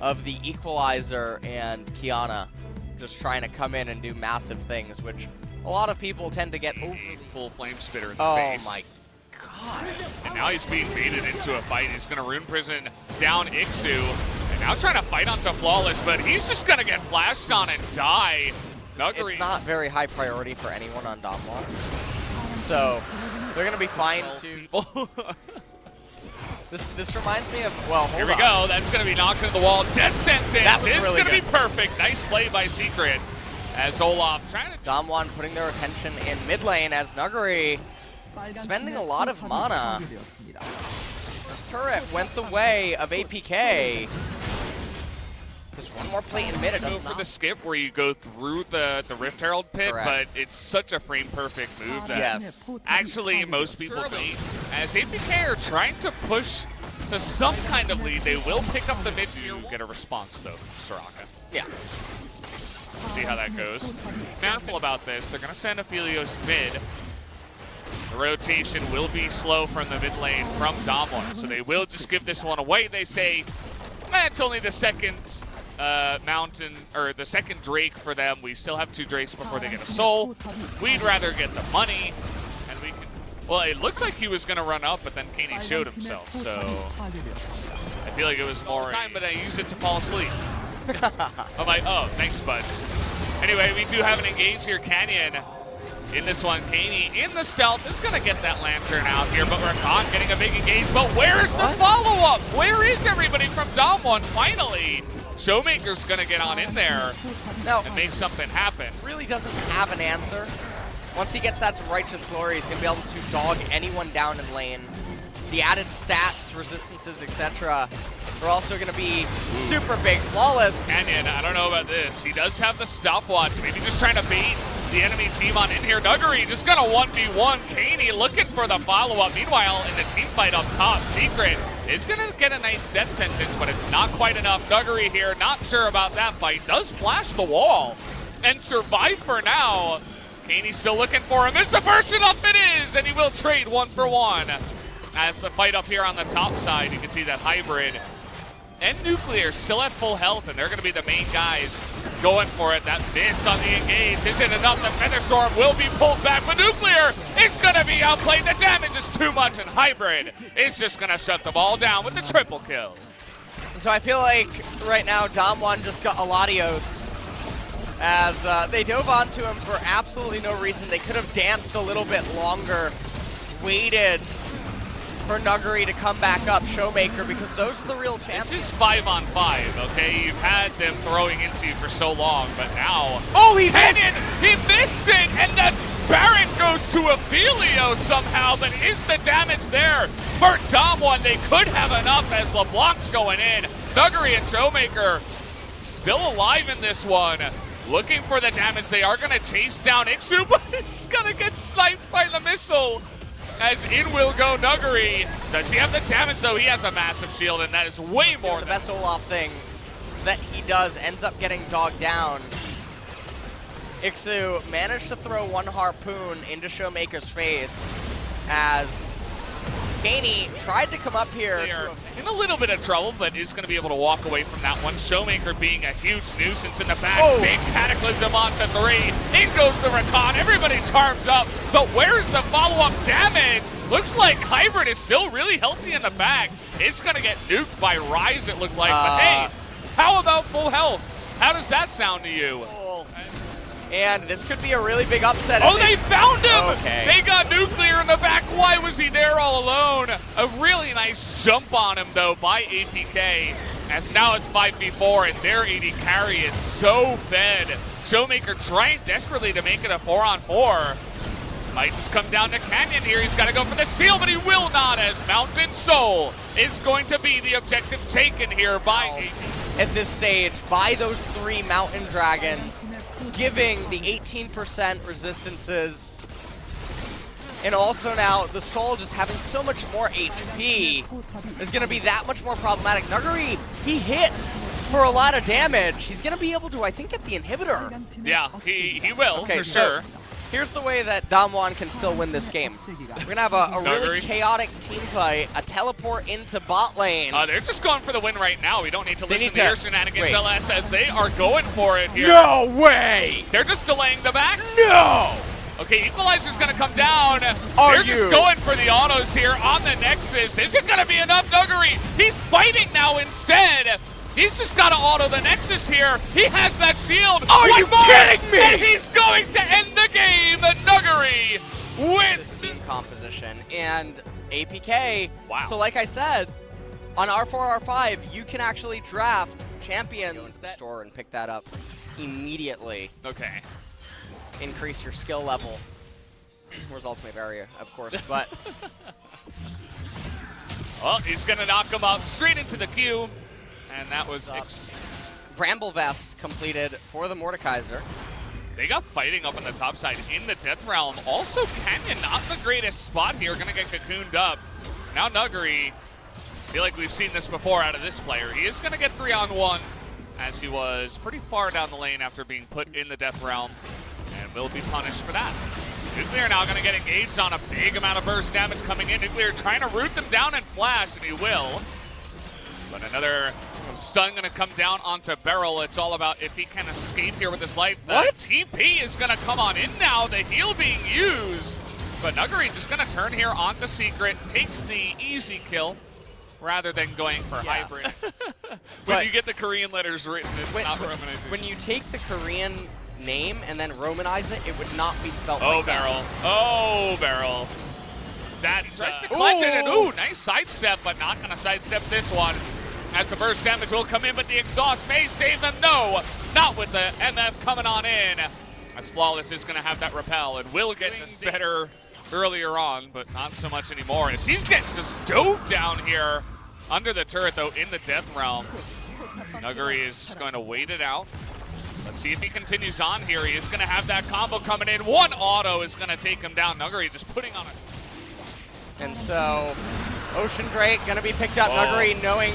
of the Equalizer and Kiana just trying to come in and do massive things, which a lot of people tend to get over. Full flame spitter in the face. Oh my god. And now he's being baited into a fight. He's going to Rune Prison down Ixu. And now trying to fight onto Flawless, but he's just going to get flashed on and die. Nuggery. It's not very high priority for anyone on Damwon. So they're going to be fine to... This reminds me of, well, Here we go. That's going to be knocked into the wall. Death sentence. That was It's really going to be perfect. Nice play by Secret. As Olaf trying to... Damwon putting their attention in mid lane as Nuggery spending a lot of mana. This turret went the way of APK. Just one more plate in mid. It Go does for not... the skip where you go through the Rift Herald pit, Correct. but it's such a frame perfect move that Yes. actually most people don't. As APK are trying to push to some kind of lead, they will pick up the mid to get a response though from Soraka. Yeah. We'll see how that goes. Careful about this. They're going to send Aphelios mid. The rotation will be slow from the mid lane from Damwon, so they will just give this one away. They say, it's only the second mountain, or the second Drake for them. We still have 2 Drakes before they get a soul. We'd rather get the money, and we can... Well, it looked like he was going to run up, but then Kaney showed himself, so... I feel like it was more time, but I used it to fall asleep. I'm like, oh, thanks, bud. Anyway, we do have an engage here. Canyon in this one. Kaney in the stealth is going to get that lantern out here, but Rakan getting a big engage. But where's the follow-up? Where is everybody from Damwon? Finally, Showmaker's going to get on in there and make something happen. Really doesn't have an answer. Once he gets that to Righteous Glory, he's going to be able to dog anyone down in lane. The added stats, resistances, etc. are also going to be super big. Flawless. Canyon, I don't know about this. He does have the stopwatch. Maybe just trying to bait the enemy team on in here. Nuggery just got a 1v1. Kaney looking for the follow-up. Meanwhile, in the team fight up top, Secret is going to get a nice death sentence, but it's not quite enough. Nuggery here, not sure about that fight. Does flash the wall and survive for now. Kaney still looking for him. Is the burst enough? It is, and he will trade 1 for 1. As the fight up here on the top side, you can see that Hybrid and Nuclear still at full health, and they're going to be the main guys going for it. That miss on the engage isn't enough. The Featherstorm will be pulled back, but Nuclear is going to be outplayed. The damage is too much, and Hybrid is just going to shut the ball down with the triple kill. So I feel like right now Damwon just got Aladios as they dove onto him for absolutely no reason. They could have danced a little bit longer, waited for Nuggery to come back up, Showmaker, because those are the real chances. This is 5-on-5, okay? You've had them throwing into you for so long, but now... Oh, he missed it, and the Baron goes to Aphelios somehow, but is the damage there? For Damwon, they could have enough as LeBlanc's going in. Nuggery and Showmaker still alive in this one. Looking for the damage. They are going to chase down Ixu, but it's going to get sniped by the missile. As in will go Nuggery. Does he have the damage, though? He has a massive shield, and that is way more the than... best Olaf thing that he does ends up getting dogged down. Ixu managed to throw 1 harpoon into Showmaker's face as Kaney tried to come up here. In a little bit of trouble, but is going to be able to walk away from that one. Showmaker being a huge nuisance in the back. Oh. Big Cataclysm onto 3. In goes the Rakan. Everybody charmed up. But where's the follow-up damage? Looks like Hybrid is still really healthy in the back. It's going to get nuked by Rise, it looked like. But hey, how about full health? How does that sound to you? And this could be a really big upset. Oh, they found him! Okay. They got Nuclear in the back. Why was he there all alone? A really nice jump on him, though, by APK. As now it's 5v4, and their AD carry is so fed. Showmaker trying desperately to make it a 4-on-4. Might just come down to Canyon here. He's got to go for the steal, but he will not, as Mountain Soul is going to be the objective taken here by APK. At this stage, by those 3 Mountain Dragons, giving the 18% resistances, and also now the Soul just having so much more HP is going to be that much more problematic. Nuggery, he hits for a lot of damage. He's going to be able to, I think, get the inhibitor. Yeah, he will, okay, for sure. Here's the way that Damwon can still win this game. We're gonna have a really chaotic team fight, a teleport into bot lane. They're just going for the win right now. We don't need to listen to your shenanigans, LS, as they are going for it here. No way! They're just delaying the backs. No! Okay, Equalizer's gonna come down. They're just going for the autos here on the Nexus. Is it gonna be enough, Nuggery? He's fighting now instead. He's just gotta auto the Nexus here. He has that shield. Are you kidding me? And he's going to end the game. Nuggery with team composition and APK. Wow. So like I said, on R4, R5, you can actually draft champions that store and pick that up immediately. Okay. Increase your skill level. Where's Ultimate Barrier, of course, but well, he's gonna knock him up straight into the queue. And that was Bramble Vest completed for the Mordekaiser. They got fighting up on the top side in the Death Realm. Also, Canyon, not the greatest spot here, gonna get cocooned up. Now Nuggery, I feel like we've seen this before out of this player. He is gonna get 3-on-1, as he was pretty far down the lane after being put in the Death Realm, and will be punished for that. Nuclear now gonna get engaged on a big amount of burst damage coming in. Nuclear trying to root them down and flash, and he will. But another stun gonna come down onto Beryl. It's all about if he can escape here with his life. The TP is gonna come on in now, the heal being used. But Nuggery just gonna turn here onto Secret, takes the easy kill rather than going for hybrid. When you get the Korean letters written, it's not romanization. When you take the Korean name and then romanize it, it would not be spelled like Beryl. That. Oh, Beryl. That's tries to clutch it, and ooh, nice sidestep, but not gonna sidestep this one. As the burst damage will come in, but the exhaust may save them. No, not with the MF coming on in. As Flawless is going to have that repel and will get better earlier on, but not so much anymore. As he's getting just dove down here under the turret, though, in the Death Realm. Nuggery is just going to wait it out. Let's see if he continues on here. He is going to have that combo coming in. One auto is going to take him down. Nuggery just putting on it. And so, Ocean Drake going to be picked up. Nuggery knowing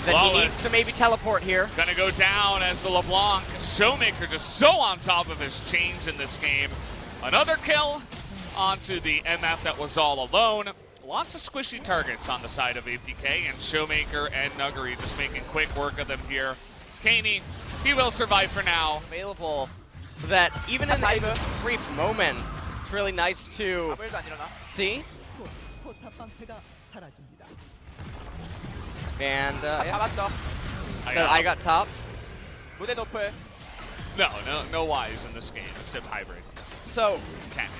that he needs to maybe teleport here. Gonna go down as the LeBlanc Showmaker just so on top of his chains in this game. Another kill onto the MF that was all alone. Lots of squishy targets on the side of APK, and Showmaker and Nuggery just making quick work of them here. Kaney, he will survive for now. Available so that even in this brief moment, it's really nice to see. And yeah. So I got top. No Y's in this game except hybrid. So Canyon.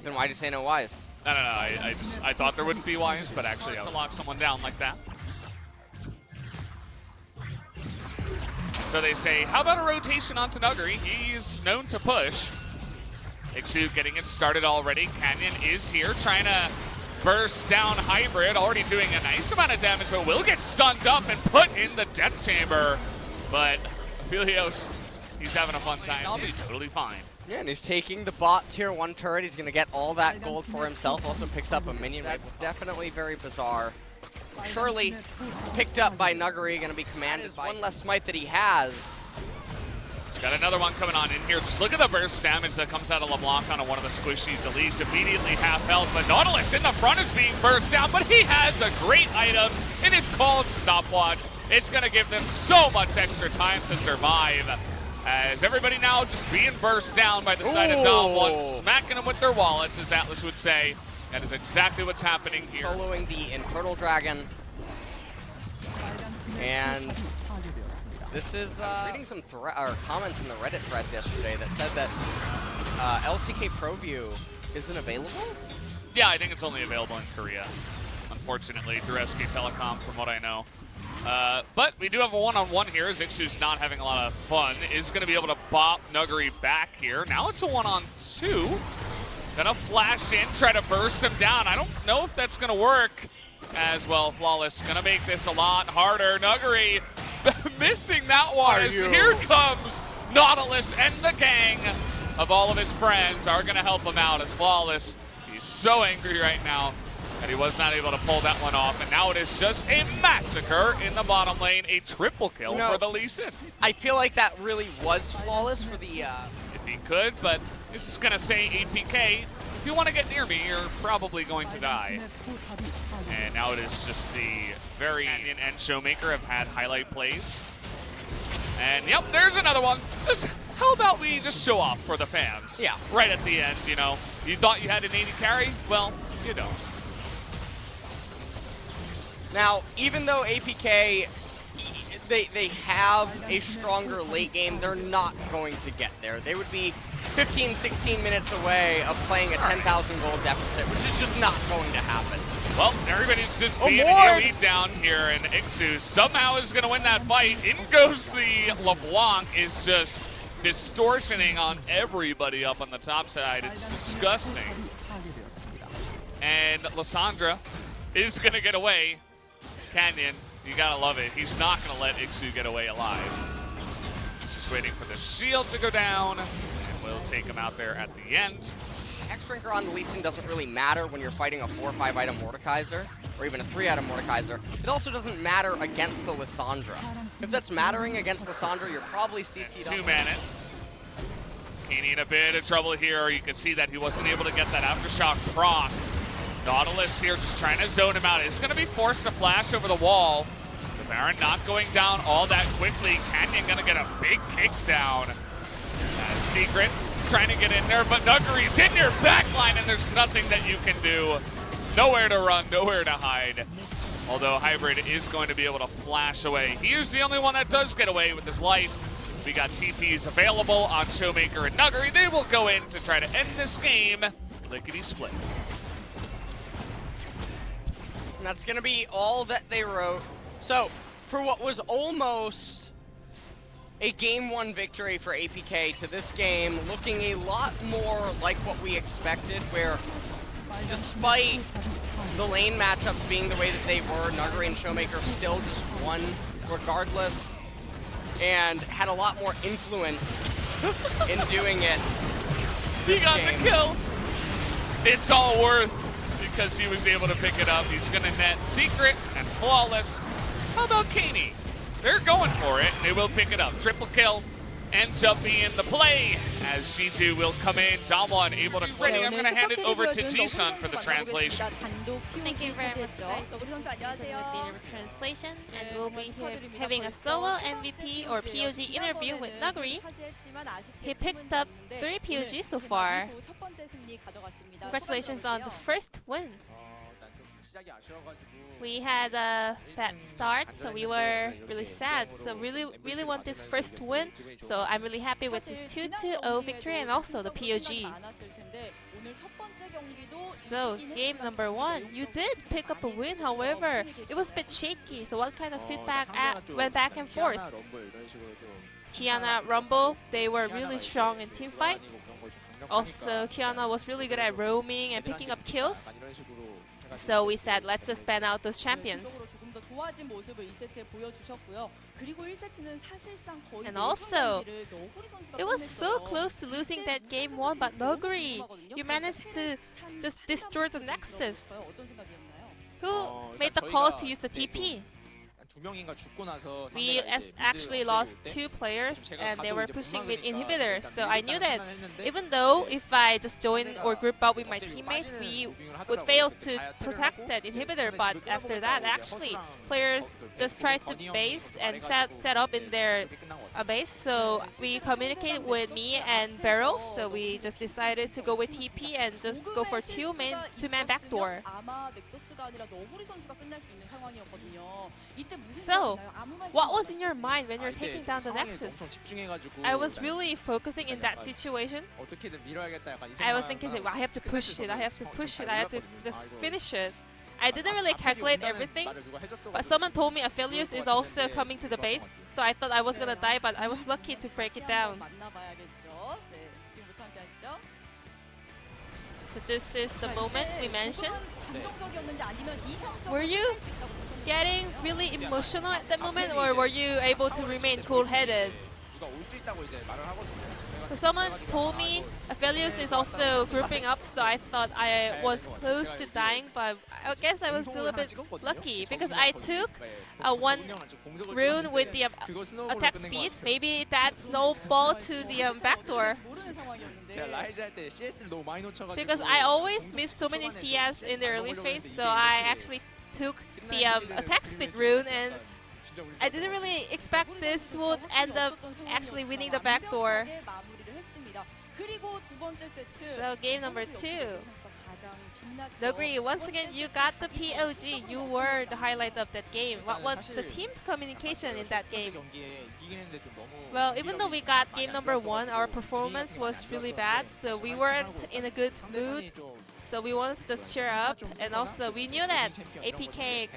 Then why'd you say no Y's? No. I thought there wouldn't be Y's, but actually I was to lock someone down like that. So they say, how about a rotation onto Nuggery? He's known to push. Ixu getting it started already. Canyon is here trying to burst down hybrid, already doing a nice amount of damage, but will get stunned up and put in the death chamber. But Aphelios, he's having a fun time. I'll be totally fine. Yeah, and he's taking the bot tier 1 turret. He's going to get all that gold for himself. Also picks up a minion. That's definitely very bizarre. Surely picked up by Nuggery, going to be commanded by one less smite that he has. He's got another one coming on in here. Just look at the burst damage that comes out of LeBlanc on one of the squishies. Elise immediately half health, but Nautilus in the front is being burst down, but he has a great item. It is called Stopwatch. It's going to give them so much extra time to survive. As everybody now just being burst down by the side of Damwon, smacking them with their wallets, as Atlas would say. That is exactly what's happening here. Soloing the Infernal Dragon. And this is reading some comments from the Reddit thread yesterday that said that LCK ProView isn't available? Yeah, I think it's only available in Korea, unfortunately, through SK Telecom, from what I know. But we do have a one-on-one here. Zixu's not having a lot of fun. Is going to be able to bop Nuggery back here. Now it's a one-on-two. Gonna flash in, try to burst him down. I don't know if that's gonna work as well. Flawless gonna make this a lot harder. Nuggery missing that one. Here comes Nautilus, and the gang of all of his friends are gonna help him out as Flawless. He's so angry right now. and he was not able to pull that one off. And now it is just a massacre in the bottom lane, a triple kill for the Lee Sin. I feel like that really was flawless for the... If he could, but this is going to say APK. If you want to get near me, you're probably going to die. And now it is just the very Canyon and Showmaker have had highlight plays. And yep, there's another one. Just how about we just show off for the fans? Yeah. Right at the end, you know. You thought you had an 80 carry? Well, you don't. Now, even though APK, they have a stronger late game, they're not going to get there. They would be 15, 16 minutes away of playing a 10,000 gold deficit, which is just not going to happen. Well, everybody's just being elite down here, and Ixu somehow is going to win that fight. In goes the LeBlanc, is just distortioning on everybody up on the top side. It's disgusting. And Lissandra is going to get away. Canyon, you got to love it. He's not going to let Ixu get away alive. He's just waiting for the shield to go down, and we'll take him out there at the end. X-Drinker on the Lee Sin doesn't really matter when you're fighting a 4 or 5 item Mordekaiser, or even a 3 item Mordekaiser. It also doesn't matter against the Lissandra. If that's mattering against Lissandra, you're probably CC'd up. 2 mana. Kenny in a bit of trouble here. You can see that he wasn't able to get that Aftershock proc. Nautilus here just trying to zone him out. It's going to be forced to flash over the wall. The Baron not going down all that quickly. Canyon going to get a big kick down. Secret trying to get in there, but Nuggery's in your backline, and there's nothing that you can do. Nowhere to run, nowhere to hide. Although Hybrid is going to be able to flash away. He is the only one that does get away with his life. We got TPs available on Showmaker and Nuggery. They will go in to try to end this game. Lickety-split. And that's going to be all that they wrote. So, for what was almost a Game 1 victory for APK to this game, looking a lot more like what we expected, where despite the lane matchups being the way that they were, Nuggery and Showmaker still just won regardless, and had a lot more influence in doing it. He got the kill. It's all worth because he was able to pick it up. He's going to net Secret and Flawless. How about Kaney? They're going for it, and they will pick it up. Triple kill ends up being the play as G2 will come in. Damwon able to quit. I'm going to hand it over to Ji-sun for the translation. Thank you very much, guys. This is the translation, and we'll be having a solo MVP or POG interview with Nuggery. He picked up 3 POGs so far. Congratulations on the first win. We had a bad start, so we were really sad. So really want this first win. So I'm really happy with this 2-0 victory and also the POG. So game number 1, you did pick up a win. However, it was a bit shaky. So what kind of feedback went back and forth? Kiana, Rumble, they were really strong in team fight. Also, Kiana was really good at roaming and picking up kills. So we said, let's just ban out those champions. And also, it was so close to losing that game 1, but Nuggery, you managed to just destroy the Nexus. Who made the call to use the TP? We actually lost 2 players and they were pushing with inhibitors, so I knew that even though if I just join or group up with my teammates, we would fail to protect that inhibitor, but after that actually players just tried to base and set up in their base, so we communicated with me and Barrel, so we just decided to go with TP and just go for two-man backdoor. So, what was in your mind when you're taking down the Nexus? I was really focusing in that situation. I was thinking that I have to push it, I have to just finish it. I didn't really calculate everything, but someone told me Aphelios is also coming to the base, so I thought I was gonna die, but I was lucky to break it down. But this is the moment we mentioned. Were you getting really emotional at that moment, or were you able to remain cool-headed? So someone told me Aphelios is also grouping up, so I thought I was close to dying, but I guess I was a little bit lucky because I took one rune with the attack speed. Maybe that snowball to the backdoor. Because I always miss so many CS in the early phase, so I actually took the attack speed rune, and I didn't really expect this would end up actually winning the backdoor. So game number 2. Nogri, once again you got the POG. You were the highlight of that game. What was the team's communication in that game? Well, even though we got game number 1, our performance was really bad, so we weren't in a good mood. So we wanted to just cheer up, and also we knew that APK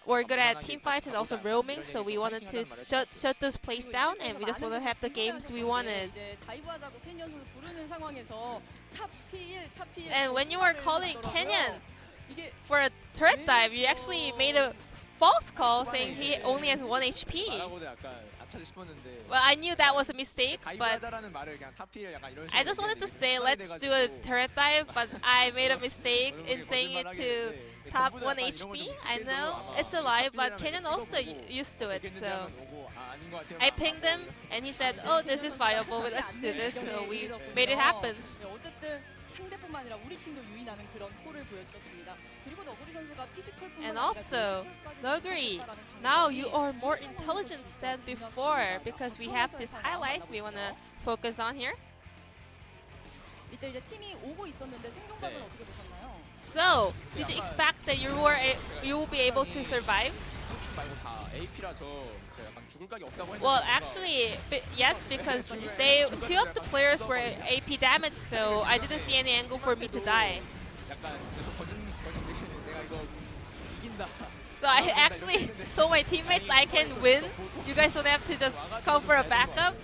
were good at team fights and also roaming, so we wanted to shut those plays down, and we just want to have the games we wanted. And when you were calling Kenyan for a turret dive, you actually made a false call saying he only has 1 HP. Well, I knew that was a mistake, but I just wanted to say let's do a turret dive, but I made a mistake in saying it to top 1 HP. I know it's a lie, but Kenyan also used to it, so I pinged him and he said, oh, this is viable, let's do this, so we made it happen. And also, Nogri, now you are more intelligent than before because we have this highlight we want to focus on here. So, did you expect that you will be able to survive? Well, actually, yes, because two of the players were AP damaged, so I didn't see any angle for me to die. So I actually told my teammates I can win. You guys don't have to just come for a backup.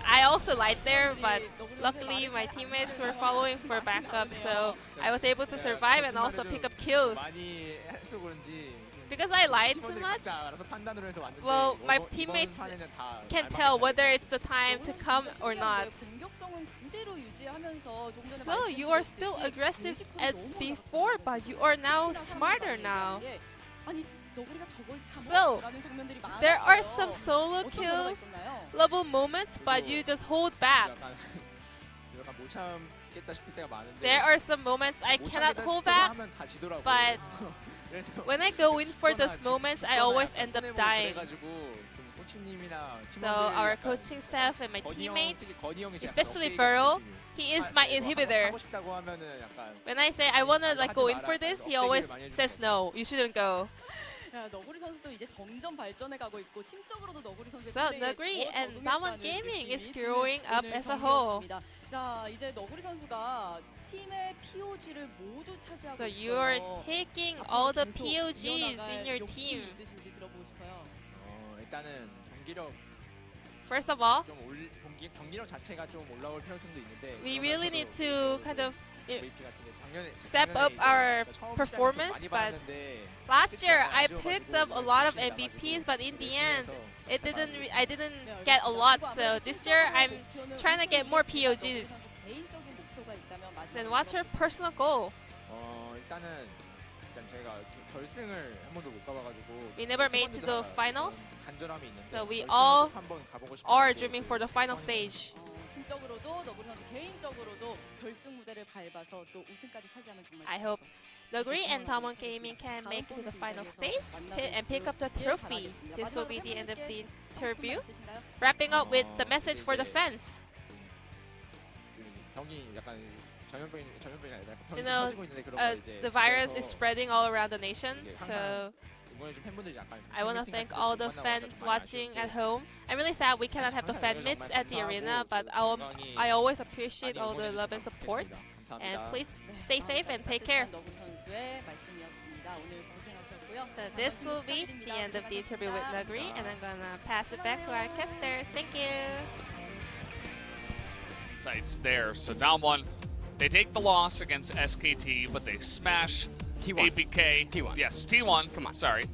I also lied there, but luckily my teammates were following for backup, so I was able to survive and also pick up kills. Because I lied too much, well, my teammates can't tell whether it's the time to come or not. So you are still aggressive as before, but you are now smarter now. So there are some solo kill level moments, but you just hold back. There are some moments I cannot hold back, but when I go in for those moments, I always end up dying. So our coaching staff and my teammates, especially Burrow, he is my inhibitor. When I say I want to go in for this, he always says no, you shouldn't go. So Nogri and Damwon Gaming is growing up as a whole. So you're taking all the POGs in your team. First of all, we really need to kind of step up our performance, but last year I picked up a lot of MVPs, but in the end I didn't get a lot, so this year I'm trying to get more POGs. Then what's your personal goal? We never made to the finals, so we all are dreaming for the final stage. I hope Nogri and Damwon Gaming can make it to the final stage and pick up the trophy. This will be the end of the interview. Wrapping up with the message for the fans. You know, the virus is spreading all around the nation, so I want to thank all the fans watching at home. I'm really sad we cannot have the fan meets at the arena, but I always appreciate all the love and support. And please stay safe and take care. So this will be the end of the interview with Nogri, and I'm gonna pass it back to our casters. Thank you. Sights there. So Damwon, they take the loss against SKT, but they smash T1. APK. T1. Yes, T1. Come on. Sorry.